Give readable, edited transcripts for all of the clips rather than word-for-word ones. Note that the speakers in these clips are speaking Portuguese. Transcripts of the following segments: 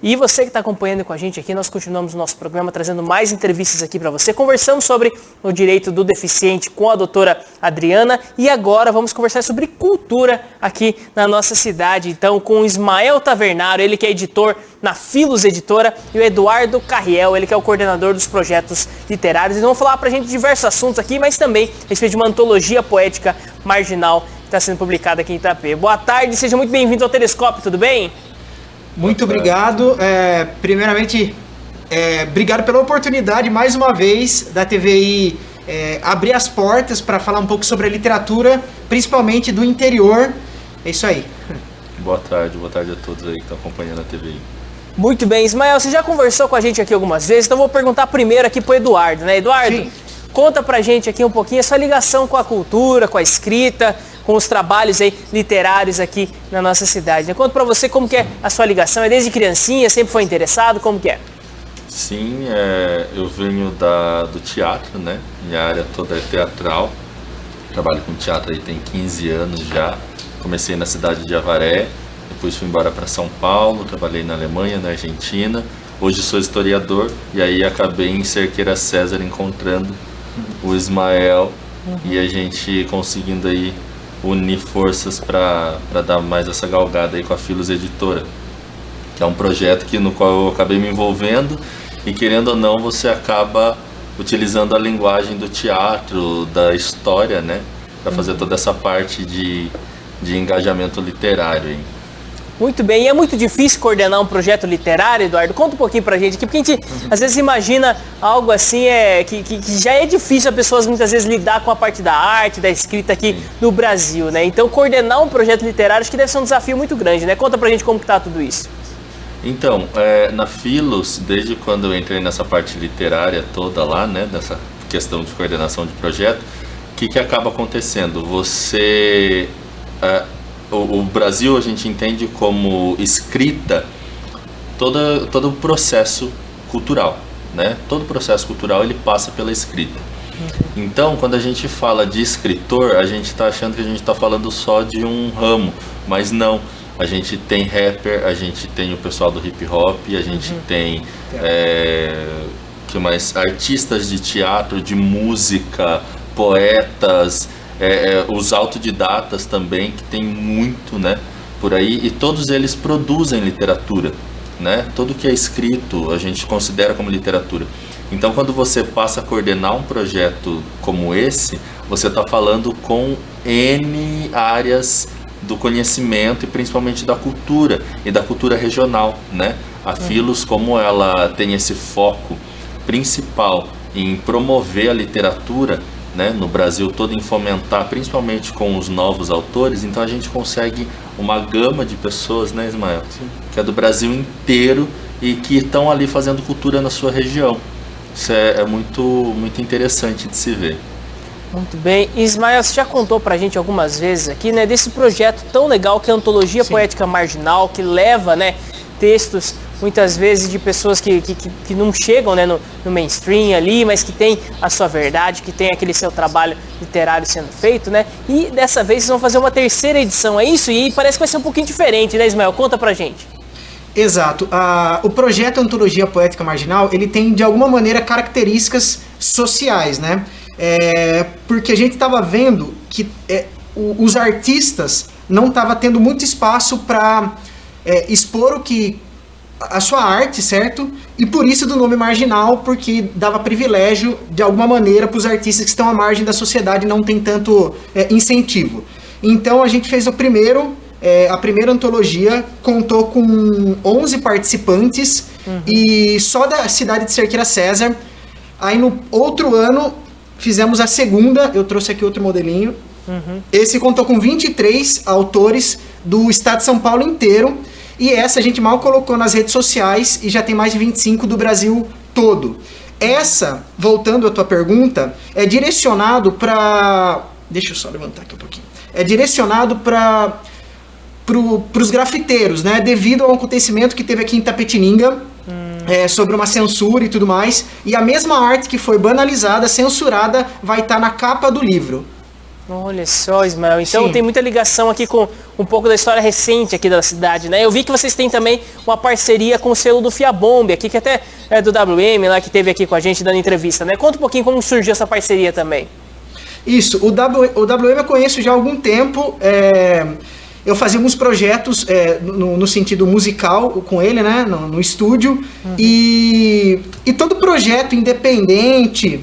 E você que está acompanhando com a gente aqui, nós continuamos o nosso programa trazendo mais entrevistas aqui para você. Conversamos sobre o direito do deficiente com a doutora Adriana e agora vamos conversar sobre cultura aqui na nossa cidade. Então, com o Ismael Tavernaro, ele que é editor na Filos Editora, e o Eduardo Carriel, ele que é o coordenador dos projetos literários. Eles vão falar para a gente diversos assuntos aqui, mas também a respeito de uma antologia poética marginal que está sendo publicada aqui em Itapê. Boa tarde, sejam muito bem-vindos ao Telescópio, tudo bem? Muito obrigado. Primeiramente, obrigado pela oportunidade, mais uma vez, da TVI abrir as portas para falar um pouco sobre a literatura, principalmente do interior. É isso aí. Boa tarde a todos aí que estão acompanhando a TVI. Muito bem, Ismael, você já conversou com a gente aqui algumas vezes, então vou perguntar primeiro aqui pro Eduardo, né? Eduardo, sim. Conta pra gente aqui um pouquinho a sua ligação com a cultura, com a escrita, com os trabalhos aí literários aqui na nossa cidade. Conta pra você como que é a sua ligação, é desde criancinha, sempre foi interessado, como que é? Sim, eu venho do teatro, né? Minha área toda é teatral, trabalho com teatro aí tem 15 anos já, comecei na cidade de Avaré, depois fui embora para São Paulo, trabalhei na Alemanha, na Argentina, hoje sou historiador e aí acabei em Cerqueira César encontrando o Ismael e a gente conseguindo aí unir forças para dar mais essa galgada aí com a Filos Editora, que é um projeto no qual eu acabei me envolvendo e querendo ou não você acaba utilizando a linguagem do teatro, da história, né, para fazer toda essa parte de engajamento literário aí. Muito bem, e é muito difícil coordenar um projeto literário, Eduardo? Conta um pouquinho pra gente aqui, porque a gente às vezes imagina algo assim, que já é difícil as pessoas muitas vezes lidar com a parte da arte, da escrita aqui no Brasil, né? Então coordenar um projeto literário acho que deve ser um desafio muito grande, né? Conta pra gente como que tá tudo isso. Então, na Filos, desde quando eu entrei nessa parte literária toda lá, né, nessa questão de coordenação de projeto, o que acaba acontecendo? O Brasil a gente entende como escrita todo o processo cultural, né? Todo processo cultural ele passa pela escrita. Então, quando a gente fala de escritor, a gente está achando que a gente está falando só de um ramo, mas não. A gente tem rapper, a gente tem o pessoal do hip hop, a gente tem que mais? Artistas de teatro, de música, poetas, os autodidatas também, que tem muito, né, por aí, e todos eles produzem literatura, né? Tudo que é escrito a gente considera como literatura. Então, quando você passa a coordenar um projeto como esse, você está falando com N áreas do conhecimento e principalmente da cultura e da cultura regional, né? A Filos, como ela tem esse foco principal em promover a literatura, né, no Brasil todo, em fomentar principalmente com os novos autores, então a gente consegue uma gama de pessoas, né, Ismael? Sim. Que é do Brasil inteiro e que estão ali fazendo cultura na sua região. Isso é muito, muito interessante de se ver. Muito bem. Ismael, você já contou pra gente algumas vezes aqui, né, desse projeto tão legal que é a Antologia Poética Marginal, que leva, né, textos muitas vezes de pessoas que não chegam, né, no mainstream ali, mas que tem a sua verdade, que tem aquele seu trabalho literário sendo feito, né? E dessa vez vocês vão fazer uma terceira edição, é isso? E parece que vai ser um pouquinho diferente, né, Ismael? Conta pra gente. Exato. O projeto Antologia Poética Marginal, ele tem de alguma maneira características sociais, né? Porque a gente estava vendo que os artistas não estavam tendo muito espaço para expor a sua arte, certo? E por isso do nome marginal, porque dava privilégio de alguma maneira para os artistas que estão à margem da sociedade e não tem tanto incentivo. Então a gente fez a primeira antologia, contou com 11 participantes e só da cidade de Cerqueira César. Aí no outro ano fizemos a segunda, eu trouxe aqui outro modelinho. Esse contou com 23 autores do estado de São Paulo inteiro. E essa a gente mal colocou nas redes sociais e já tem mais de 25 do Brasil todo. Essa, voltando à tua pergunta, é direcionado para... Deixa eu só levantar aqui um pouquinho. É direcionado para os grafiteiros, né? Devido ao acontecimento que teve aqui em Itapetininga, sobre uma censura e tudo mais. E a mesma arte que foi banalizada, censurada, vai estar na capa do livro. Olha só, Ismael. Então Sim. tem muita ligação aqui com um pouco da história recente aqui da cidade, né? Eu vi que vocês têm também uma parceria com o selo do Fiabombe, aqui que até é do WM, lá que esteve aqui com a gente dando entrevista, né? Conta um pouquinho como surgiu essa parceria também. Isso, o WM eu conheço já há algum tempo. Eu fazia alguns projetos no sentido musical com ele, né? No estúdio. E todo projeto independente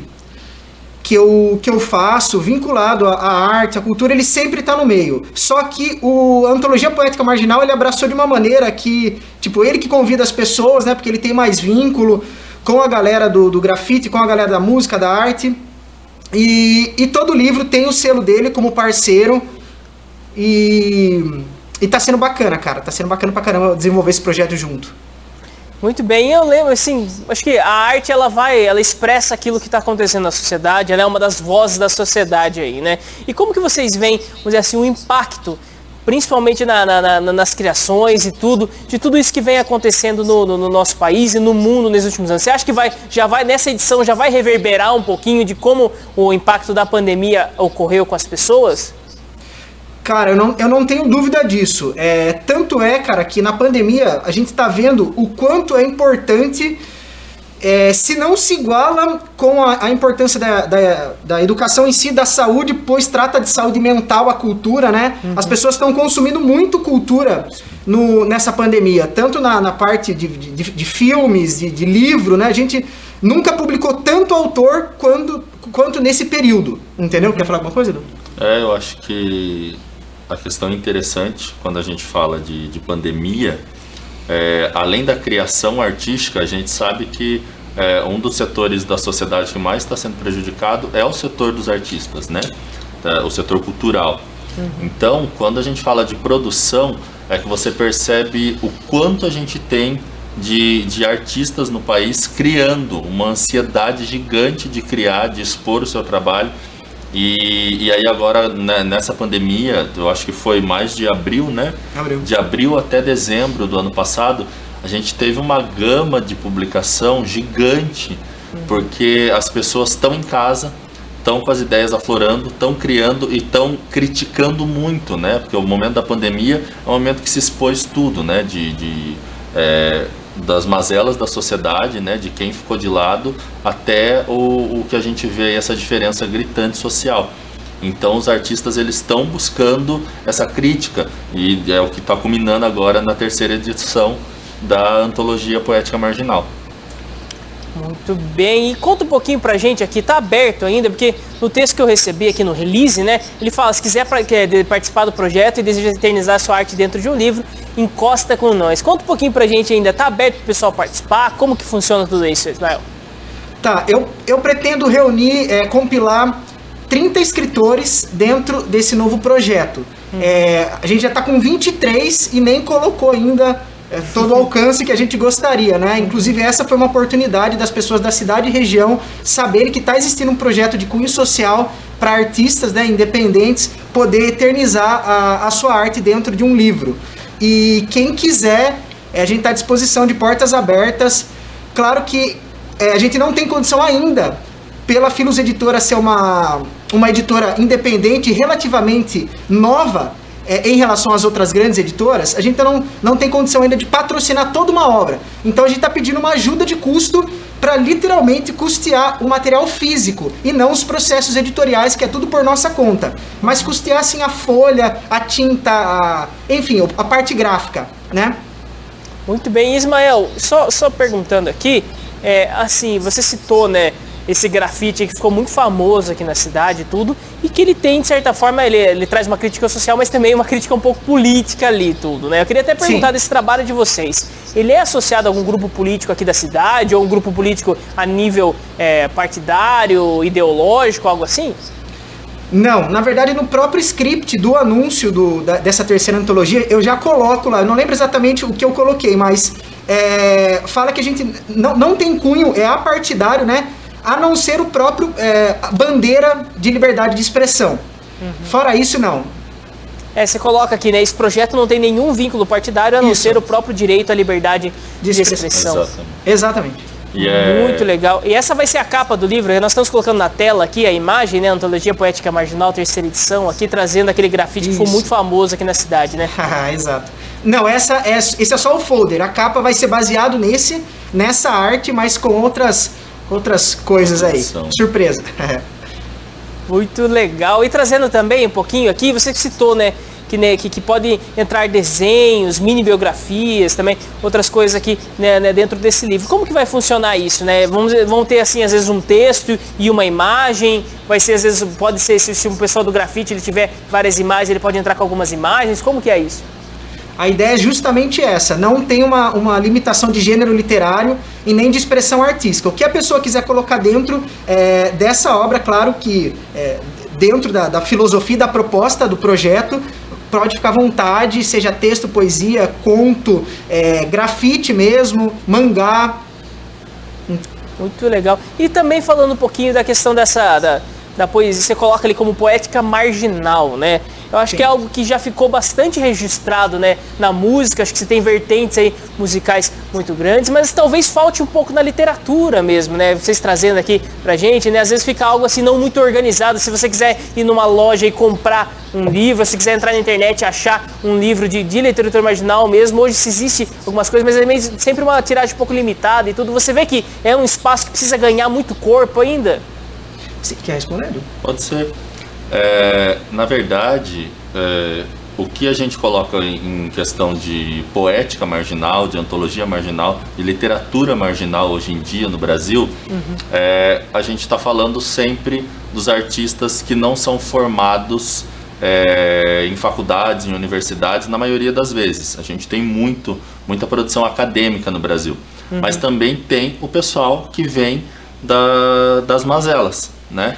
que eu faço, vinculado à arte, à cultura, ele sempre está no meio. Só que a Antologia Poética Marginal, ele abraçou de uma maneira que, tipo, ele que convida as pessoas, né, porque ele tem mais vínculo com a galera do grafite, com a galera da música, da arte. E todo livro tem o selo dele como parceiro. E tá sendo bacana, cara. Tá sendo bacana pra caramba desenvolver esse projeto junto. Muito bem, eu lembro, assim, acho que a arte, ela expressa aquilo que está acontecendo na sociedade, ela é uma das vozes da sociedade aí, né? E como que vocês veem, vamos dizer assim, o impacto, principalmente nas criações e tudo, de tudo isso que vem acontecendo no nosso país e no mundo nesses últimos anos? Você acha que nessa edição, já vai reverberar um pouquinho de como o impacto da pandemia ocorreu com as pessoas? Cara, eu não tenho dúvida disso. Tanto é, cara, que na pandemia a gente tá vendo o quanto é importante, se não se iguala com a importância da educação em si, da saúde, pois trata de saúde mental, a cultura, né? Uhum. As pessoas estão consumindo muito cultura nessa pandemia, tanto na parte de filmes, de livro, né? A gente nunca publicou tanto autor quanto nesse período, entendeu? Quer falar alguma coisa, Edu? Eu acho que a questão interessante quando a gente fala de pandemia, além da criação artística, a gente sabe que um dos setores da sociedade que mais está sendo prejudicado é o setor dos artistas, né? O setor cultural. Uhum. Então, quando a gente fala de produção, é que você percebe o quanto a gente tem de artistas no país criando uma ansiedade gigante de criar, de expor o seu trabalho. E aí agora, né, nessa pandemia, eu acho que foi mais de abril, né? De abril até dezembro do ano passado, a gente teve uma gama de publicação gigante, porque as pessoas estão em casa, estão com as ideias aflorando, estão criando e estão criticando muito, né? Porque o momento da pandemia é um momento que se expôs tudo, né? Das mazelas da sociedade, né, de quem ficou de lado, até o que a gente vê, essa diferença gritante social. Então os artistas, eles estão buscando essa crítica, e é o que está culminando agora na 3ª edição da Antologia Poética Marginal. Muito bem, e conta um pouquinho pra gente aqui, tá aberto ainda, porque no texto que eu recebi aqui no release, né, ele fala, se quiser participar do projeto e deseja eternizar sua arte dentro de um livro, encosta com nós. Conta um pouquinho pra gente ainda, tá aberto pro pessoal participar, como que funciona tudo isso, Ismael? Tá, eu pretendo reunir, compilar 30 escritores dentro desse novo projeto. A gente já tá com 23 e nem colocou ainda todo o alcance que a gente gostaria, né? Inclusive essa foi uma oportunidade das pessoas da cidade e região saberem que está existindo um projeto de cunho social para artistas, né, independentes poder eternizar a sua arte dentro de um livro. E quem quiser, a gente está à disposição, de portas abertas. Claro que a gente não tem condição ainda, pela Filos Editora ser uma editora independente relativamente nova, em relação às outras grandes editoras, a gente não tem condição ainda de patrocinar toda uma obra. Então a gente está pedindo uma ajuda de custo para literalmente custear o material físico e não os processos editoriais, que é tudo por nossa conta. Mas custear assim a folha, a tinta, enfim, a parte gráfica, né? Muito bem, Ismael, só perguntando aqui, assim, você citou, né, esse grafite que ficou muito famoso aqui na cidade e tudo, e que ele tem, de certa forma, ele traz uma crítica social, mas também uma crítica um pouco política ali tudo, né? Eu queria até perguntar Sim. desse trabalho de vocês. Ele é associado a algum grupo político aqui da cidade, ou um grupo político a nível partidário, ideológico, algo assim? Não, na verdade no próprio script do anúncio dessa 3ª antologia, eu já coloco lá, eu não lembro exatamente o que eu coloquei, mas fala que a gente não tem cunho, é apartidário, né? A não ser o próprio bandeira de liberdade de expressão. Uhum. Fora isso, não. Você coloca aqui, né? Esse projeto não tem nenhum vínculo partidário, a não ser o próprio direito à liberdade de expressão. Exatamente. Muito legal. E essa vai ser a capa do livro. Nós estamos colocando na tela aqui a imagem, né? Antologia Poética Marginal, terceira edição, aqui trazendo aquele grafite que foi muito famoso aqui na cidade, né? Exato. Não, esse é só o folder. A capa vai ser baseado nessa arte, mas com outras coisas aí. Surpresa. Muito legal. E trazendo também um pouquinho aqui, você citou, né? Que pode entrar desenhos, mini biografias, também outras coisas aqui, né, dentro desse livro. Como que vai funcionar isso, né? Vão ter assim às vezes um texto e uma imagem. Vai ser às vezes pode ser se o pessoal do grafite ele tiver várias imagens, ele pode entrar com algumas imagens. Como que é isso? A ideia é justamente essa, não tem uma limitação de gênero literário e nem de expressão artística. O que a pessoa quiser colocar dentro dessa obra, claro que dentro da filosofia e da proposta do projeto, pode ficar à vontade, seja texto, poesia, conto, grafite mesmo, mangá. Muito legal. E também falando um pouquinho da questão da poesia, você coloca ali como poética marginal, né? Eu acho que é algo que já ficou bastante registrado, né, na música. Acho que você tem vertentes aí musicais muito grandes, mas talvez falte um pouco na literatura mesmo, né? Vocês trazendo aqui pra gente, né? Às vezes fica algo assim não muito organizado. Se você quiser ir numa loja e comprar um livro, se quiser entrar na internet e achar um livro de literatura marginal mesmo, hoje existe algumas coisas, mas é meio, sempre uma tiragem um pouco limitada e tudo. Você vê que é um espaço que precisa ganhar muito corpo ainda. Você quer responder? Pode ser. Na verdade, o que a gente coloca em questão de poética marginal, de antologia marginal, de literatura marginal hoje em dia no Brasil, a gente está falando sempre dos artistas que não são formados em faculdades, em universidades, na maioria das vezes. A gente tem muita produção acadêmica no Brasil, mas também tem o pessoal que vem das mazelas, né?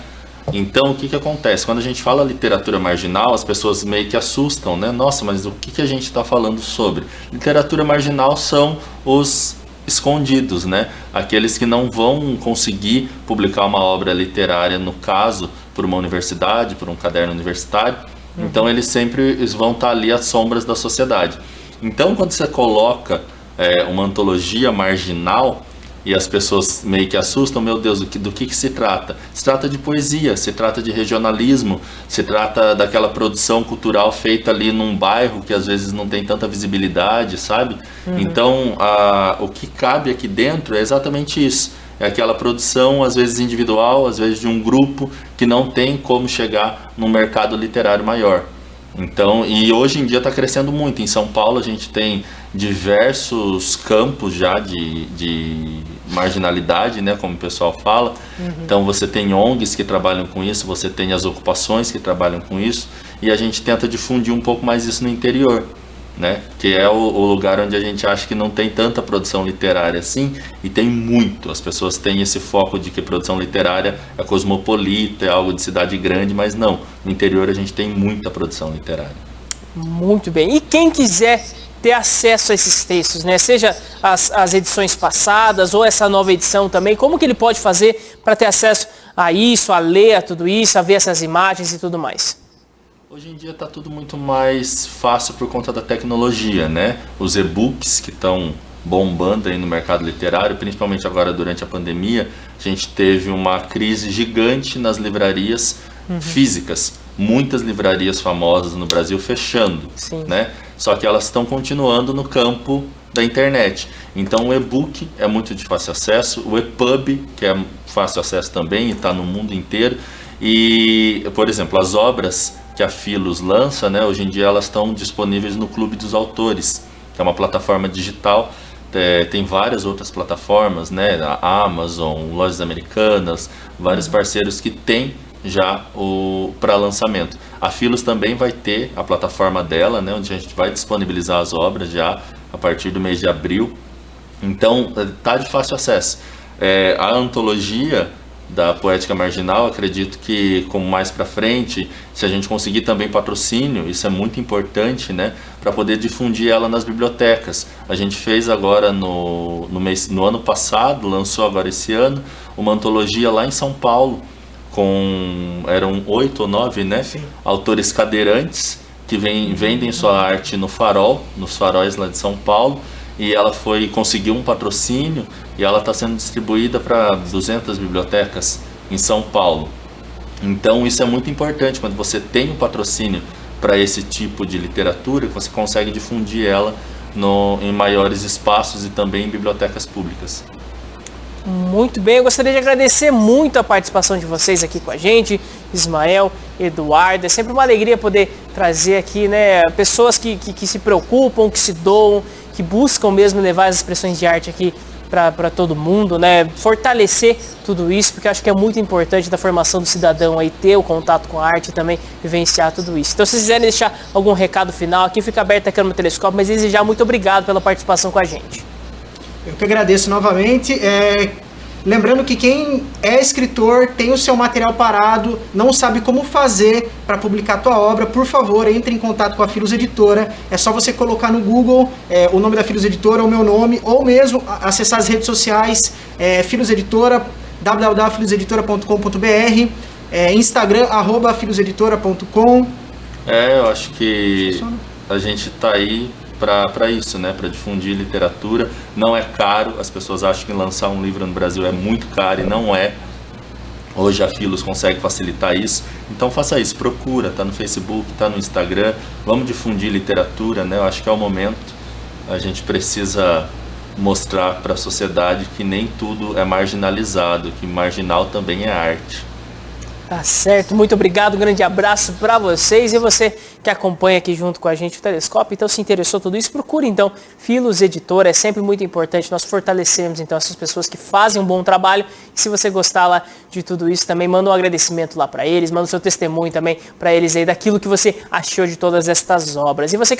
Então, o que acontece? Quando a gente fala literatura marginal, as pessoas meio que assustam, né? Nossa, mas o que a gente está falando sobre? Literatura marginal são os escondidos, né? Aqueles que não vão conseguir publicar uma obra literária, no caso, por uma universidade, por um caderno universitário. Então, eles sempre vão estar ali às sombras da sociedade. Então, quando você coloca uma antologia marginal, e as pessoas meio que assustam, meu Deus, do que se trata? Se trata de poesia, se trata de regionalismo, se trata daquela produção cultural feita ali num bairro que às vezes não tem tanta visibilidade, sabe? Então, o que cabe aqui dentro é exatamente isso. É aquela produção, às vezes individual, às vezes de um grupo que não tem como chegar num mercado literário maior. Então, e hoje em dia está crescendo muito. Em São Paulo a gente tem diversos campos já de marginalidade, né, como o pessoal fala. Então você tem ONGs que trabalham com isso, você tem as ocupações que trabalham com isso, e a gente tenta difundir um pouco mais isso no interior, né, que é o lugar onde a gente acha que não tem tanta produção literária assim, e tem muito. As pessoas têm esse foco de que produção literária é cosmopolita, é algo de cidade grande, mas não. No interior a gente tem muita produção literária. Muito bem. E quem quiser ter acesso a esses textos, né? Seja as edições passadas ou essa nova edição também, como que ele pode fazer para ter acesso a isso, a ler a tudo isso, a ver essas imagens e tudo mais? Hoje em dia está tudo muito mais fácil por conta da tecnologia, né? Os e-books que estão bombando aí no mercado literário, principalmente agora durante a pandemia, a gente teve uma crise gigante nas livrarias físicas. Muitas livrarias famosas no Brasil fechando, né? Só que elas estão continuando no campo da internet. Então o e-book é muito de fácil acesso, o EPUB, que é fácil acesso também e está no mundo inteiro. E, por exemplo, as obras que a Philos lança, né, hoje em dia elas estão disponíveis no Clube dos Autores, que é uma plataforma digital. Tem várias outras plataformas, né, a Amazon, lojas americanas, vários parceiros que têm já o para lançamento. A Philos também vai ter a plataforma dela, né, onde a gente vai disponibilizar as obras já a partir do mês de abril. Então, tá de fácil acesso. A antologia da Poética Marginal, acredito que como mais para frente, se a gente conseguir também patrocínio, isso é muito importante, né, para poder difundir ela nas bibliotecas. A gente fez agora no ano passado, lançou agora esse ano, uma antologia lá em São Paulo, eram 8 ou 9, né, autores cadeirantes que vendem sua arte no Farol, nos faróis lá de São Paulo, e ela conseguiu um patrocínio e ela está sendo distribuída para 200 bibliotecas em São Paulo. Então isso é muito importante, quando você tem um patrocínio para esse tipo de literatura, que você consegue difundir ela em maiores espaços e também em bibliotecas públicas. Muito bem, eu gostaria de agradecer muito a participação de vocês aqui com a gente, Ismael, Eduardo. É sempre uma alegria poder trazer aqui, né, pessoas que se preocupam, que se doam, que buscam mesmo levar as expressões de arte aqui para todo mundo, né, fortalecer tudo isso, porque eu acho que é muito importante da formação do cidadão aí, ter o contato com a arte e também vivenciar tudo isso. Então, se vocês quiserem deixar algum recado final, aqui fica aberta a câmera do telescópio, mas desde já, muito obrigado pela participação com a gente. Eu que agradeço novamente. Lembrando que quem é escritor, tem o seu material parado, não sabe como fazer para publicar a tua obra, por favor, entre em contato com a Filos Editora. É só você colocar no Google o nome da Filos Editora, o meu nome, ou mesmo acessar as redes sociais, Filos Editora, www.filoseditora.com.br, Instagram, @filoseditora.com. Eu acho que a gente está aí para isso, né? Para difundir literatura. Não é caro, as pessoas acham que lançar um livro no Brasil é muito caro, e não é. Hoje a Filos consegue facilitar isso. Então faça isso, procura, tá no Facebook, tá no Instagram. Vamos difundir literatura, né? Eu acho que é o momento. A gente precisa mostrar para a sociedade que nem tudo é marginalizado, que marginal também é arte. Tá certo, muito obrigado, um grande abraço para vocês, e você que acompanha aqui junto com a gente o Telescópio, então se interessou tudo isso, procure então Filos Editora, é sempre muito importante nós fortalecermos então essas pessoas que fazem um bom trabalho, e se você gostar lá de tudo isso também, manda um agradecimento lá para eles, manda o seu testemunho também para eles aí daquilo que você achou de todas estas obras. E você